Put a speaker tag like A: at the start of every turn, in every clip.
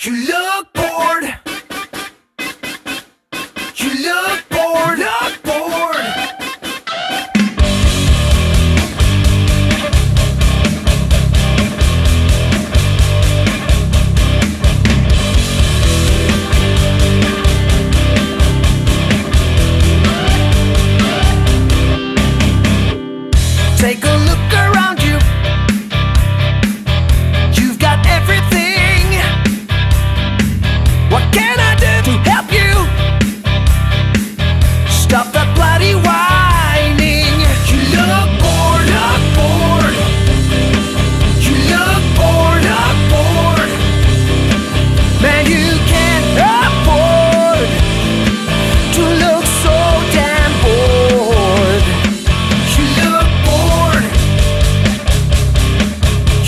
A: You look bored. You look bored. Look bored. Take a look around you. You've got everything. What can I do to help you? Stop that bloody whining. You look bored, look bored. You look bored, look bored. Man, you can't afford to look so damn bored. You look bored.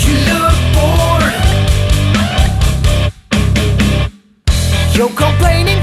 A: You look bored. You're complaining